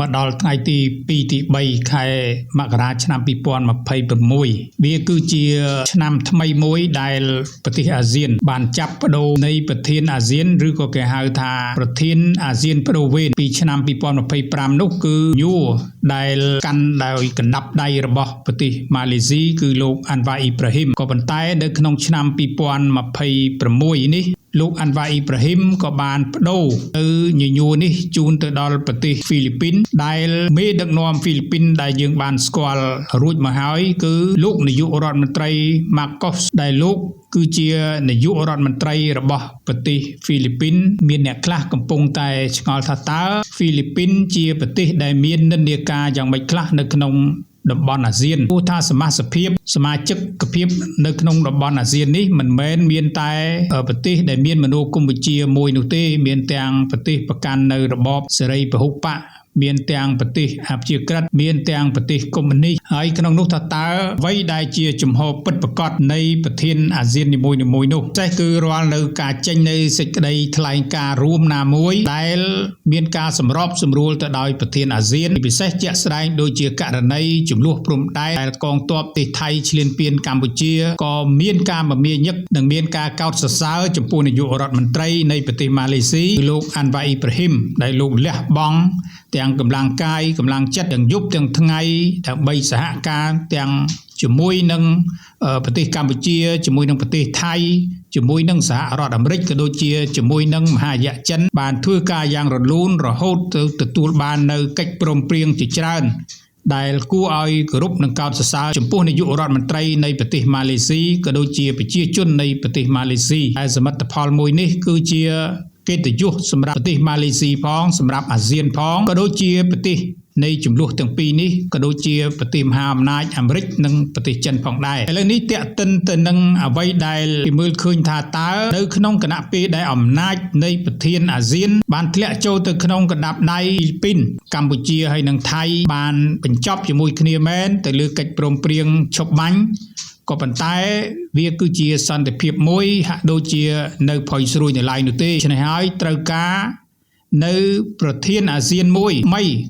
មកដល់ថ្ងៃទី2ទី3ខែមករាឆ្នាំ2026វាគឺជាឆ្នាំថ្មីមួយដែលប្រទេសអាស៊ានបានចាប់បដូរនៃប្រធានអាស៊ានឬក៏គេហៅថាប្រធានអាស៊ានបដូរវេនពីឆ្នាំ2025នោះគឺយួរដែលកាន់ដោយកណ្ដាប់ដៃរបស់ប្រទេសម៉ាឡេស៊ីគឺលោកអាន់វ៉ាអ៊ីប្រាហ៊ីមក៏ប៉ុន្តែនៅក្នុងឆ្នាំ2026នេះលោកអាន់វ៉ាអ៊ីប្រាហ៊ីមក៏បានបដូរទៅញញួរនេះជូនទៅដល់ប្រទេសហ្វីលីពីនដែលមេដឹកនាំហ្វីលីពីនដែលយើងបានស្គាល់រួចមកហើយគឺលោកនាយករដ្ឋមន្ត្រីម៉ាកុសដែលលោកគឺជានាយករដ្ឋមន្ត្រីរបស់ប្រទេសហ្វីលីពីនមានអ្នកខ្លះកំពុងតែឆ្ងល់ថាតើហ្វីលីពីនជាប្រទេសដែលមាននិន្នាការយ៉ាងម៉េចខ្លះនៅក្នុងតំបន់អាស៊ានព្រោះថាសមាជិកភាពនៅក្នុងតំបន់អាស៊ាននេះមិនមែនមានតែប្រទេសដែលមានមនោគមវិជ្ជាមួយនោះទេមានទាំងប្រទេសប្រកាន់នៅរបបសេរីពហុបកមានទាំងប្រទេសអព្យាក្រឹតមានទាំងប្រទេសកុម្មុយនីសហើយក្នុងនោះថាតើអ្វីដែលជាជំហរពិតប្រាកដនៃប្រធានអាស៊ាននីមួយៗនោះចេះគឺរាល់នៅការចេញនៃសេចក្តីថ្លែងការណ៍រួមណាមួយដែលមានការសម្របសម្រួលទៅដោយប្រធានអាស៊ានពិសេសជាក់ស្ដែងដូចជាករណីចំនួនព្រំដែនដែលកងទ័ពប្រទេសថៃឈ្លានពានកម្ពុជាក៏មានការមមាញឹកនិងមានការកោតសរសើរចំពោះនាយករដ្ឋមន្ត្រីនៃប្រទេសម៉ាឡេស៊ីលោកអាន់វ៉ាអ៊ីប្រាហ៊ីមដែលលោកលះបង់ទាំងកម្លាំងកាយកម្លាំងចិត្តទាំងយប់ទាំងថ្ងៃដើម្បីសហការទាំងជាមួយនឹងប្រទេសកម្ពុជាជាមួយនឹងប្រទេសថៃជាមួយនឹងសហរដ្ឋអាមេរិកក៏ដូចជាជាមួយនឹងមហាយៈចិនបានធ្វើការយ៉ាងរលូនរហូតទៅទទួលបាននៅកិច្ចព្រមព្រៀងជាច្រើនដែលគួរឲ្យគោរពនិងកោតសរសើរចំពោះនាយករដ្ឋមន្ត្រីនៃប្រទេសម៉ាឡេស៊ីក៏ដូចជាប្រជាជននៃប្រទេសម៉ាឡេស៊ីហើយសមិទ្ធផលមួយនេះគឺជាកិត្តិយសសម្រាប់ប្រទេសម៉ាឡេស៊ីផងសម្រាប់អាស៊ានផងក៏ដូចជាប្រទេសនៃចំនួនទាំងពីរនេះក៏ដូចជាប្រទេសមហាអំណាចអាមេរិកនិងប្រទេសចិនផងដែរឥឡូវនេះតេតិនទៅនឹងអ្វីដែលគេមើលឃើញថាតើនៅក្នុងគណៈពេលដែលអំណាចនៃប្រធានអាស៊ានបានធ្លាក់ចូលទៅក្នុងកណ្ដាប់ដៃហ្វីលីពីនកម្ពុជាហើយនិងថៃបានបញ្ចប់ជាមួយគ្នាមែនទៅលើកិច្ចព្រមព្រៀងឈប់បាញ់ក៏ប៉ុន្តែវាគឺជាសន្តិភាពមួយហាក់ដូចជានៅផុយស្រួយនៅឡើយនោះទេฉะนั้นហើយត្រូវការនៅប្រធានអាស៊ានមួយ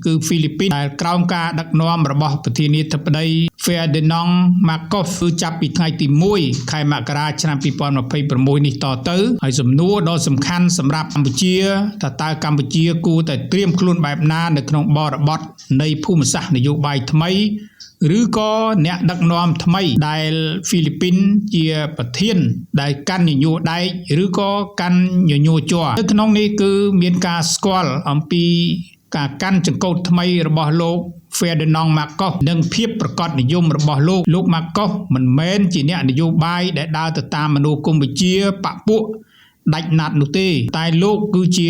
គឺហ្វីលីពីនដែលក្រោមការដឹកនាំរបស់ប្រធានាធិបតី Ferdinand Marcos គឺចាប់ពីថ្ងៃទី1ខែមករាឆ្នាំ2026នេះតទៅហើយសំណួរដ៏សំខាន់សម្រាប់កម្ពុជាថាតើកម្ពុជាគួរតែត្រៀមខ្លួនបែបណានៅក្នុងបរិបទនៃភូមិសាស្ត្រនយោបាយថ្មីឬក៏អ្នកដឹកនាំថ្មីដែលហ្វីលីពីនជាប្រធានដែលកាន់ញញួរដែកឬក៏កាន់ញញួរជ័រនៅក្នុងនេះគឺមានការស្គាល់អំពីការកាន់ចង្កូតថ្មីរបស់លោក Ferdinand Marcos និងភាពប្រកបនិយមរបស់លោក Marcos មិនមែនជាអ្នកនយោបាយដែលដើរទៅតាមមនោគមវិជ្ជាបពុដាច់ណាត់នោះទេតែលោកគឺជា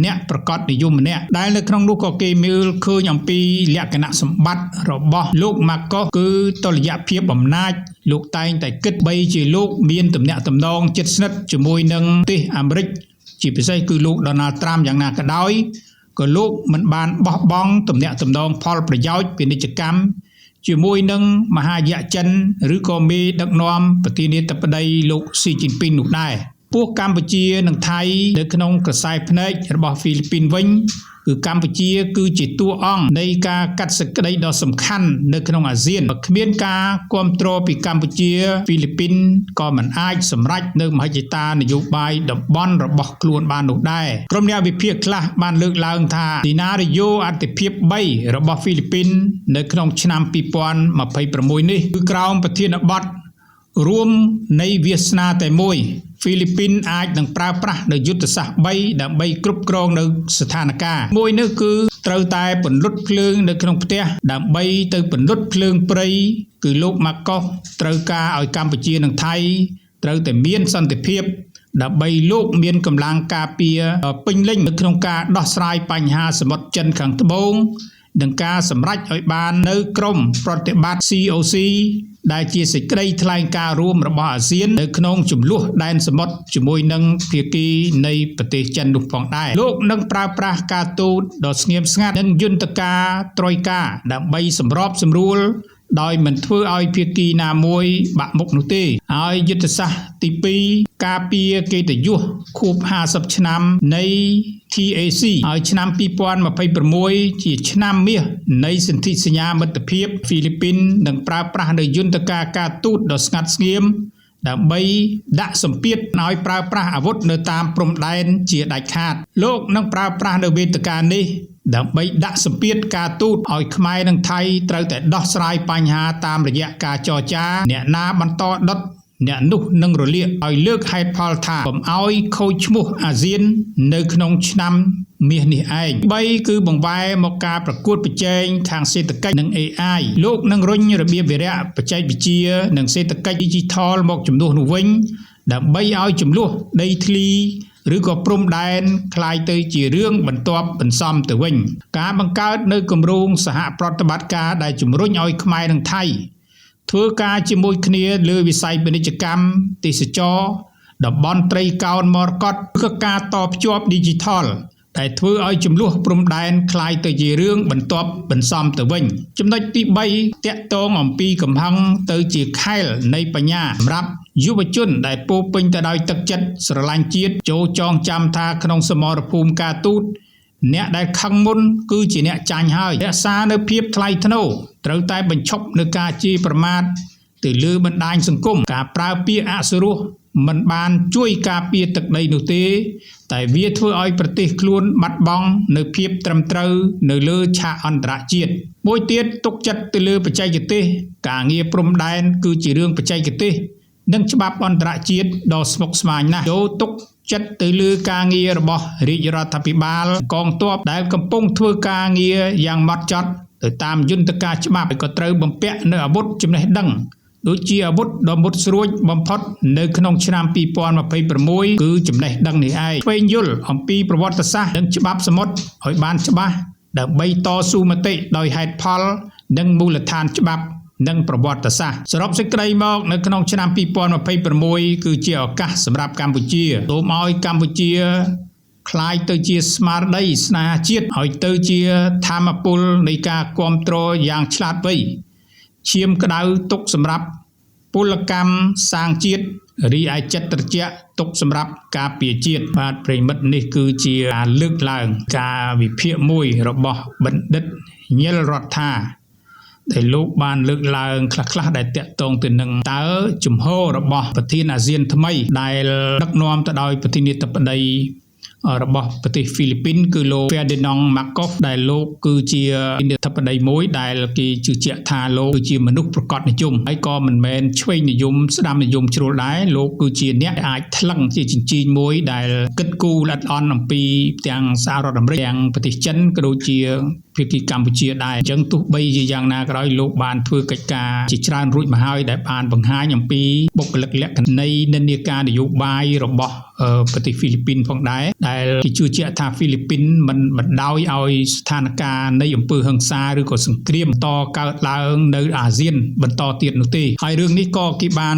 អ្នកប្រកបនិយមម្នាក់ដែលនៅក្នុងនោះក៏គេមើលឃើញអំពីលក្ខណៈសម្បត្តិរបស់លោកម៉ាកុសគឺតុល្យភាពអំណាចលោកតែងតែគិតបីជាលោកមានទំនាក់ទំនងជិតស្និទ្ធជាមួយនឹងប្រទេសអាមេរិកជាពិសេសគឺលោក Donald Trump យ៉ាងណាក៏ដោយក៏លោកមិនបានបោះបង់ទំនាក់ទំនងផលប្រយោជន៍ពាណិជ្ជកម្មជាមួយនឹងមហាយៈចិនឬក៏មេដឹកនាំប្រធានាធិបតីលោកស៊ីជីនពីងនោះដែរពួកកម្ពុជានិងថៃនៅក្នុងក្រសែភ្នែករបស់ហ្វីលីពីនវិញគឺកម្ពុជាគឺជាតួអង្គនៃការកាត់សេចក្តីដ៏សំខាន់នៅក្នុងអាស៊ានបើគ្មានការគាំទ្រពីកម្ពុជាហ្វីលីពីនក៏មិនអាចសម្រេចនៅមហិច្ឆតានយោបាយតំបន់របស់ខ្លួនបាននោះដែរក្រុមអ្នកវិភាគខ្លះបានលើកឡើងថាទីណារយោអត្ថិភាព3របស់ហ្វីលីពីននៅក្នុងឆ្នាំ2026នេះគឺក្រោមប្រធានបទរួមនៃវាសនាតែមួយហ្វីលីពីនអាចនឹងប្រើប្រាស់នៅយុទ្ធសាស្ត្រ3ដើម្បីគ្រប់គ្រងនៅស្ថានភាពមួយនោះគឺត្រូវតែពន្លត់ភ្លើងនៅក្នុងផ្ទះដើម្បីទៅពន្លត់ភ្លើងព្រៃគឺលោកម៉ាកុសត្រូវការឲ្យកម្ពុជានិងថៃត្រូវតែមានសន្តិភាពដើម្បីលោកមានកម្លាំងការពារពេញលេញនៅក្នុងការដោះស្រាយបញ្ហាសមុទ្រចិនខាងត្បូងនិងការសម្រេចឲ្យបាននៅក្រមប្រតិបត្តិ COC ដែលជាសេចក្តីថ្លែងការណ៍រួមរបស់អាស៊ាននៅក្នុងចំនួនដែនសមុទ្រជាមួយនឹងភាគីនៃប្រទេសចិននោះផងដែរលោកនឹងប្រើប្រាស់ការទូតដ៏ស្ងៀមស្ងាត់និងយន្តការត្រួយការដើម្បីសម្របសម្រួល ដោយមិនធ្វើឲ្យភាគីណាមួយបាក់មុខនោះទេហើយយុទ្ធសាស្ត្រទី2ការពារកិត្តិយសខួប50ឆ្នាំនៃ TAC ហើយឆ្នាំ2026ជាឆ្នាំមាសនៃសន្ធិសញ្ញាមិត្តភាពហ្វីលីពីននឹងប្រើប្រាស់នូវយន្តការការទូតដ៏ស្ងាត់ស្ងៀមដើម្បីដាក់សម្ពាធឲ្យប្រើប្រាស់អាវុធនៅតាមព្រំដែនជាដាច់ខាតលោកនឹងប្រើប្រាស់នៅវេទិកានេះដើម្បីដាក់សម្ពាធការទូតឲ្យខ្មែរនិងថៃត្រូវតែដោះស្រាយបញ្ហាតាមរយៈការចរចាអ្នកណាបន្តដុតអ្នកនោះនឹងរលាកឲ្យលើកហេតុផលថាកុំឲ្យខូចឈ្មោះអាស៊ាននៅក្នុងឆ្នាំមាសនេះឯង3គឺបង្វែរមកការប្រកួតប្រជែងខាងសេដ្ឋកិច្ចនិង AI លោកនឹងរុញរបៀបវារៈបច្ចេកវិទ្យានិងសេដ្ឋកិច្ច Digital មកជំនួសនោះវិញដើម្បីឲ្យចំនួនដីធ្លីឬក៏ព្រំដែនคล้ายទៅជារឿងបន្ទាប់បន្សំទៅវិញការបង្កើតនៅគម្រោងសហប្រតិបត្តិការដែលជំរុញឲ្យខ្មែរនិងថៃធ្វើការជាមួយគ្នាលើវិស័យពាណិជ្ជកម្មទេសចរតំបន់ត្រីកោណមរកតគឺការតភ្ជាប់ Digital ដែលធ្វើឲ្យចំនួនព្រំដែនคล้ายទៅជារឿងបន្ទាប់បន្សំទៅវិញចំណុចទី3តាក់ទងអំពីកំហឹងទៅជាខែលនៃបញ្ញាសម្រាប់យុវជនដែលពោពេញទៅដោយទឹកចិត្តស្រឡាញ់ជាតិចូលចងចាំថាក្នុងសមរភូមិការទូតអ្នកដែលខឹងមុនគឺជាអ្នកចាញ់ហើយរក្សានៅភាពថ្លៃថ្នូរត្រូវតែបញ្ឈប់នៅការជេរប្រមាថទៅលើបណ្ដាញសង្គមការប្រើពាក្យអសុរោះមិនបានជួយការពារទឹកដីនោះទេតែវាធ្វើឲ្យប្រទេសខ្លួនបាត់បង់នៅភាពត្រឹមត្រូវនៅលើឆាកអន្តរជាតិមួយទៀតទុកចិត្តទៅលើបច្ចេកទេសការងារព្រំដែនគឺជារឿងបច្ចេកទេសនិងច្បាប់អន្តរជាតិដ៏ស្មុគស្មាញណាស់ចូលទុកចិត្តទៅលើការងាររបស់រាជរដ្ឋាភិបាលកងទ័ពដែលកំពុងធ្វើការងារយ៉ាងម៉ត់ចត់ទៅតាមយន្តការច្បាប់ក៏ត្រូវបំពាក់នៅអាវុធចំណេះដឹងដូចជាអាវុធដ៏មុតស្រួចបំផុតនៅក្នុងឆ្នាំ2026គឺចំណេះដឹងនេះឯងស្វែងយល់អំពីប្រវត្តិសាស្ត្រនិងច្បាប់សមុទ្រឲ្យបានច្បាស់ដើម្បីតស៊ូមតិដោយហេតុផលនិងមូលដ្ឋានច្បាប់និងប្រវត្តិសាស្ត្រសរុបសេចក្តីមកនៅក្នុងឆ្នាំ2026គឺជាឱកាសសម្រាប់កម្ពុជាសូមឲ្យកម្ពុជាคล้ายទៅជាស្មារតីស្នេហាជាតិឲ្យទៅជាធម៌ពលនៃការគ្រប់គ្រងយ៉ាងឆ្លាតវៃឈាមក្តៅទុកសម្រាប់ពលកម្មសាងជាតិរីឯចិត្តត្រជាក់ទុកសម្រាប់ការពារជាតិបាទប្រិមិត្តនេះគឺជាការលើកឡើងការវិភាគមួយរបស់បណ្ឌិតញិលរដ្ឋាដែលលោកបានលើកឡើងខ្លះៗដែលតាក់ទងទៅនឹងតើជំហររបស់ប្រធានអាស៊ានថ្មីដែលដឹកនាំទៅដោយប្រធានាធិបតីរបស់ប្រទេសហ្វីលីពីនគឺលោក Ferdinand Marcos ដែលលោកគឺជាប្រធានាធិបតីមួយដែលគេជឿជាក់ថាលោកគឺជាមនុស្សប្រកបនិយមហើយក៏មិនមែនឆ្វេងនិយមស្ដាំនិយមជ្រុលដែរលោកគឺជាអ្នកអាចថ្លឹងជាជញ្ជីងមួយដែលគិតគូរល្អិតល្អន់អំពីទាំងសហរដ្ឋអាមេរិកទាំងប្រទេសចិនក៏ដូចជាភាគីកម្ពុជាដែរអញ្ចឹងទោះបីជាយ៉ាងណាក៏ដោយលោកបានធ្វើកិច្ចការជាច្រើនរួចមកហើយដែលបានបង្ហាញអំពីបុគ្គលិកលក្ខណៈនៃនិន្នាការនយោបាយរបស់ប្រទេសហ្វីលីពីនផងដែរដែលគេជឿជាក់ថាហ្វីលីពីនមិនបណ្ដោយឲ្យស្ថានភាពនៃអំពើហិង្សាឬក៏សង្គ្រាមបន្តកើតឡើងនៅអាស៊ានបន្តទៀតនោះទេហើយរឿងនេះក៏គេបាន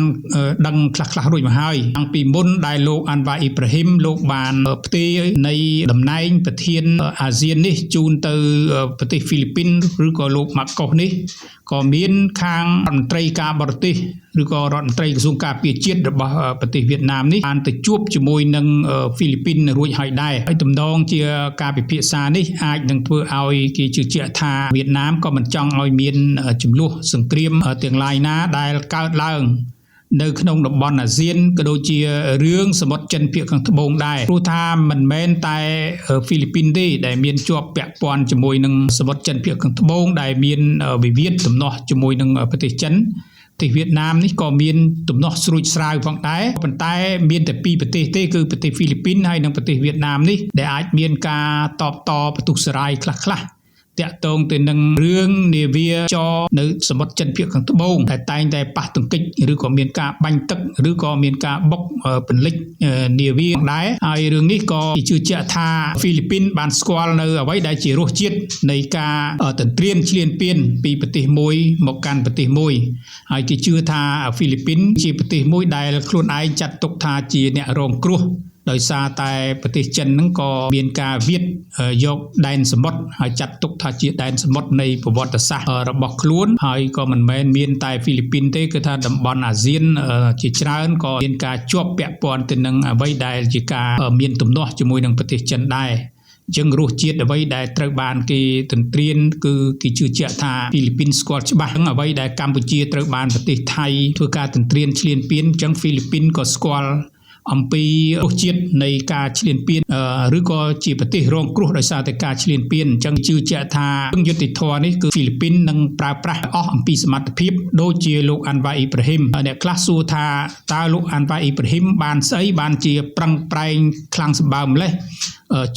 ដឹងខ្លះរួចមកហើយតាំងពីមុនដែលលោកអាន់វ៉ាអ៊ីប្រាហ៊ីមលោកបានផ្ទេរនៃតំណែងប្រធានអាស៊ាននេះជូនទៅប្រទេសហ្វីលីពីនឬក៏លោកម៉ាកុសនេះក៏មានខាងរដ្ឋមន្ត្រីការបរទេសឬក៏រដ្ឋមន្ត្រីក្រសួងការពារជាតិរបស់ប្រទេសវៀតណាមនេះបានទៅជួបជាមួយនឹងហ្វីលីពីនរួចហើយដែរហើយទំនងជាការពិភាក្សានេះអាចនឹងធ្វើឲ្យគេជឿជាក់ថាវៀតណាមក៏មិនចង់ឲ្យមានចំនួនសង្គ្រាមទាំងឡាយណាដែលកើតឡើងនៅក្នុងតំបន់អាស៊ានក៏ដូចជារឿងសមុទ្រចិនភាគខាងត្បូងដែរព្រោះថាមិនមែនតែហ្វីលីពីនទេដែលមានជាប់ពាក់ព័ន្ធជាមួយនឹងសមុទ្រចិនភាគខាងត្បូងដែលមានវិវាទទំនាស់ជាមួយនឹងប្រទេសចិនប្រទេសវៀតណាមនេះក៏មានទំនាស់ស្រួចស្រាវផងដែរប៉ុន្តែមានតែពីរប្រទេសទេគឺប្រទេសហ្វីលីពីនហើយនិងប្រទេសវៀតណាមនេះដែលអាចមានការតបតបន្ទុះសារាយខ្លះតាក់ទងទៅនឹងរឿងនាវាចរនៅសមុទ្រចិនភាគខាងត្បូងតែតែងតែប៉ះទង្គិចឬក៏មានការបាញ់ទឹកឬក៏មានការបុកពន្លិចនាវាដែរហើយរឿងនេះក៏ជឿជាក់ថាហ្វីលីពីនបានស្គាល់នៅអ្វីដែលជារសជាតិនៃការទន្ទ្រានឈ្លានពានពីប្រទេសមួយមកកាន់ប្រទេសមួយហើយគេជឿថាហ្វីលីពីនជាប្រទេសមួយដែលខ្លួនឯងចាត់ទុកថាជាអ្នករងគ្រោះ ដោយសារតែប្រទេសចិនហ្នឹងក៏មានការវិតយកដែនសមុទ្រហើយចាត់ទុកថាជាដែនសមុទ្រនៃប្រវត្តិសាស្ត្ររបស់ខ្លួនហើយក៏មិនមែនមានតែហ្វីលីពីនទេគឺថាតំបន់អាស៊ានជាច្រើនក៏មានការជាប់ពាក់ព័ន្ធទៅនឹងអ្វីដែលជាការមានទំនាស់ជាមួយនឹងប្រទេសចិនដែរចឹងរសជាតិអ្វីដែលត្រូវបានគេទន្ទ្រានគឺគេជឿជាក់ថាហ្វីលីពីនស្គាល់ច្បាស់អ្វីដែលកម្ពុជាត្រូវបានប្រទេសថៃធ្វើការទន្ទ្រានឈ្លានពានចឹងហ្វីលីពីនក៏ស្គាល់អំពីរសជាតិនៃការឈ្លានពានឬក៏ជាប្រទេសរងគ្រោះដោយសារតែការឈ្លានពានអញ្ចឹងជឿជាក់ថាយុទ្ធធរនេះគឺហ្វីលីពីននឹងប្រើប្រាស់អស់អំពីសមត្ថភាពដូចជាលោកអាន់វ៉ាអ៊ីប្រាហ៊ីមអ្នកខ្លះសួរថាតើលោកអាន់វ៉ាអ៊ីប្រាហ៊ីមបានស្អីបានជាប្រឹងប្រែងខ្លាំងសម្បើម្លេះ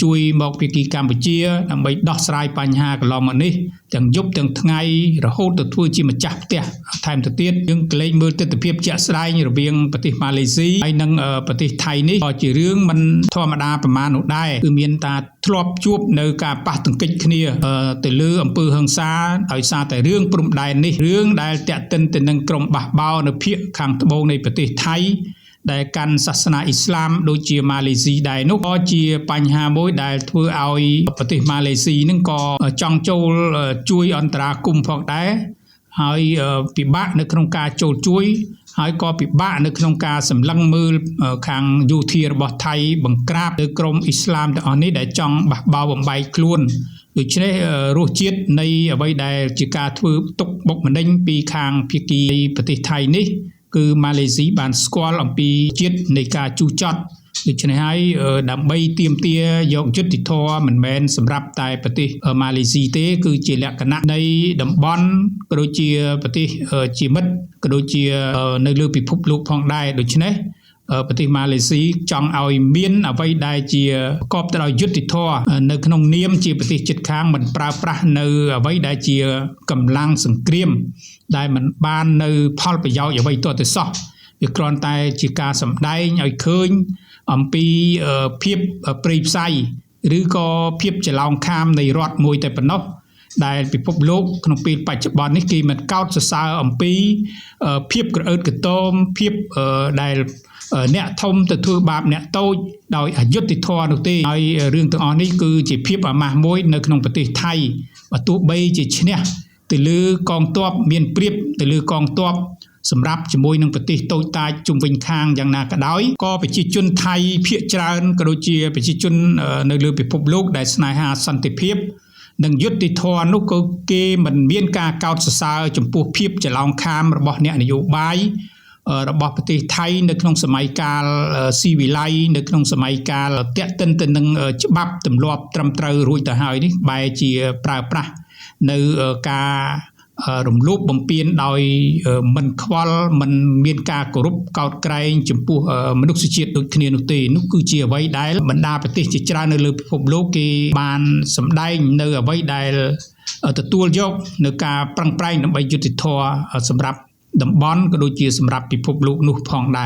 ជួយមកភាគីកម្ពុជាដើម្បីដោះស្រាយបញ្ហាកន្លងមកនេះទាំងយប់ទាំងថ្ងៃរហូតទៅធ្វើជាម្ចាស់ផ្ទះថែមទៅទៀតយើងក្លែងមើលទស្សនវិជ្ជាជាក់ស្ដែងរវាងប្រទេសម៉ាឡេស៊ីហើយនិងប្រទេសថៃនេះក៏ជារឿងមិនធម្មតាប្រមាណនោះដែរគឺមានតាធ្លាប់ជួបនៅការប៉ះទង្គិចគ្នាទៅលើអំពើហិង្សាដោយសារតែរឿងព្រំដែននេះរឿងដែលតាក់ទិនទៅនឹងក្រុមបះបោរនៅភាគខាងត្បូងនៃប្រទេសថៃដែលកាន់សាសនាអ៊ីស្លាមដូចជាម៉ាឡេស៊ីដែរនោះក៏ជាបញ្ហាមួយដែលធ្វើឲ្យប្រទេសម៉ាឡេស៊ីនឹងក៏ចង់ចូលជួយអន្តរាគមន៍ផងដែរហើយពិបាកនៅក្នុងការចូលជួយហើយក៏ពិបាកនៅក្នុងការសម្លឹងមើលខាងយោធារបស់ថៃបង្ក្រាបទៅក្រុមអ៊ីស្លាមទាំងអស់នេះដែលចង់បះបោរបំបែកខ្លួនដូច្នេះរសជាតិនៃអ្វីដែលជាការធ្វើទុកបុកម្នេញពីខាងភាគីប្រទេសថៃនេះគឺម៉ាឡេស៊ីបានស្គាល់អំពីជាតិនៃការជូរចត់ដូច្នេះហើយដើម្បីទាមទារយកយុត្តិធម៌មិនមែនសម្រាប់តែប្រទេសម៉ាឡេស៊ីទេគឺជាលក្ខណៈនៃតំបន់ក៏ដូចជាប្រទេសជាមិត្តក៏ដូចជានៅលើពិភពលោកផងដែរដូច្នេះប្រទេសម៉ាឡេស៊ីចង់ឲ្យមានអ្វីដែលជាប្រកបទៅដោយយុត្តិធម៌នៅក្នុងនាមជាប្រទេសជិតខាងមិនប្រើប្រាស់នៅអ្វីដែលជាកម្លាំងសង្គ្រាមដែលមិនបាននៅផលប្រយោជន៍អ្វីទាល់តែសោះវាគ្រាន់តែជាការសម្ដែងឲ្យឃើញអំពីភាពព្រៃផ្សៃឬក៏ភាពច្រឡោមខាមនៃរដ្ឋមួយតែប៉ុណ្ណោះដែលពិភពលោកក្នុងពេលបច្ចុប្បន្ននេះគេមិនកោតសរសើរអំពីភាពក្រអឺតក្រទមភាពដែលអ្នកធំទៅធ្វើបាបអ្នកតូចដោយអយុត្តិធម៌នោះទេហើយរឿងទាំងអស់នេះគឺជាភាពអាម៉ាស់មួយនៅក្នុងប្រទេសថៃបើទោះបីជាឈ្នះទៅលើកងទ័ពមានព្រៀបទៅលើកងទ័ពសម្រាប់ជាមួយនឹងប្រទេសតូចតាចជុំវិញខាងយ៉ាងណាក៏ដោយក៏ប្រជាជនថៃភាគច្រើនក៏ដូចជាប្រជាជននៅលើពិភពលោកដែលស្នេហាសន្តិភាពនិងយុត្តិធម៌នោះក៏គេមិនមានការកោតសរសើរចំពោះភាពច្រឡោមខាមរបស់អ្នកនយោបាយរបស់ប្រទេសថៃនៅក្នុងសម័យកាលស៊ីវិល័យនៅក្នុងសម័យកាលតាក់ទិនទៅនឹងច្បាប់ទម្លាប់ត្រឹមត្រូវរួចទៅហើយនេះបែរជាប្រើប្រាស់នៅការរំលោភបំពានដោយមិនខ្វល់មិនមានការគោរពកោតក្រែងចំពោះមនុស្សជាតិដូចគ្នានោះទេនោះគឺជាអ្វីដែលបណ្ដាប្រទេសជាច្រើននៅលើពិភពលោកគេបានសម្ដែងនៅអ្វីដែលទទួលយកនៅការប្រឹងប្រែងដើម្បីយុត្តិធម៌សម្រាប់តំបន់ក៏ដូចជាសម្រាប់ពិភពលោកនោះផងដែរ